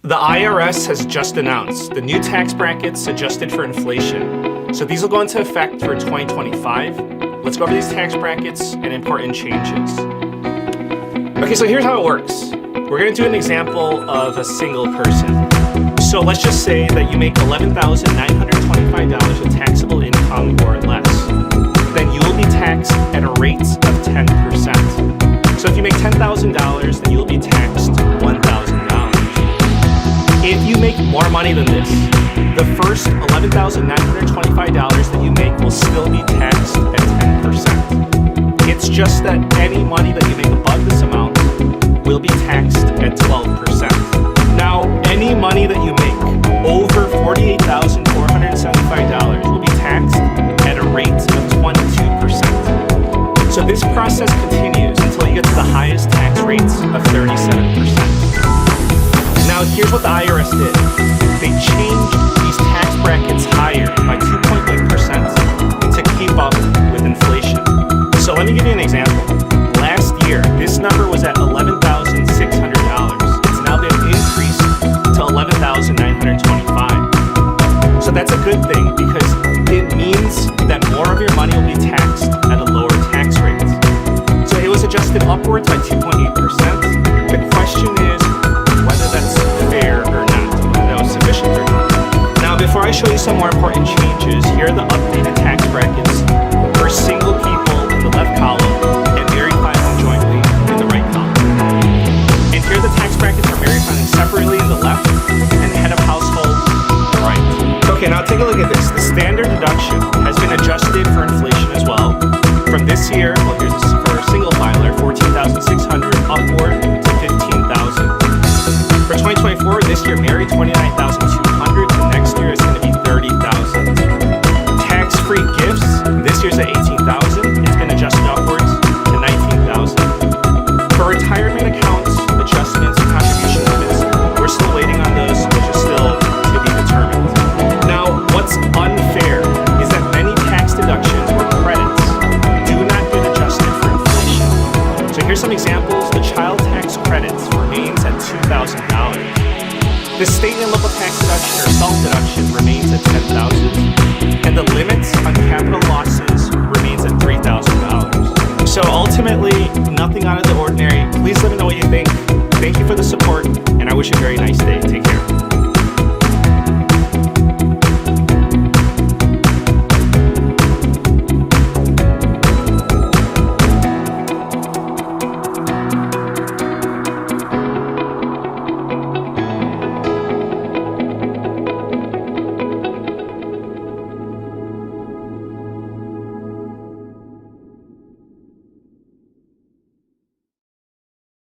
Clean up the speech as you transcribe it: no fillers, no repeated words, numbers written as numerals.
The IRS has just announced the new tax brackets adjusted for inflation. So these will go into effect for 2025. Let's go over these tax brackets and important changes. Okay, so here's how it works. We're going to do an example of a single person. So let's just say that you make $11,925 of taxable income or less. Then you will be taxed at a rate of 10%. So if you make $10,000, then you will be taxed $1,000. If you make more money than this, the first $11,925 that you make will still be taxed at 10%. It's just that any money that you make above this amount will be taxed at 12%. Now, any money that you make over $48,475 will be taxed at a rate of 22%. So this process continues until you get to the highest tax rates of 37%. Now, here's what the IRS did. They changed these tax brackets higher by 2.1% to keep up with inflation. So let me give you an example. Last year, this number was at $11,600. It's now been increased to $11,925. So that's a good thing because it means that more of your money will be taxed at a lower tax rate. So it was adjusted upwards by 2.8%. The question is whether that's fair or not, whether that was sufficient or not. Now, before I show you some more important changes, here are the updated tax brackets for single people in the left column and married filing jointly in the right column. And here are the tax brackets for married filing separately in the left and head of household right. Okay, now take a look at this. The standard deduction has been adjusted for inflation as well. From this year, well, here's this for a single filer, $14,600 upward to $15,000. For 2024, this year married $29,200, and next year is going to be $30,000. Tax-free gifts, this year's at $18,000. It's been adjusted upwards to $19,000. For retirement accounts, adjustments and contribution limits, we're still waiting on those, which is still to be determined. Now, what's unfair is that many tax deductions or credits do not get adjusted for inflation. So here's some examples. The child tax credits remains at $2,000. The state and local tax deduction or self-deduction remains at $10,000, and the limits on capital losses remains at $3,000. So ultimately, nothing out of the ordinary. Please let me know what you think. Thank you for the support, and I wish you a very nice day. Take care.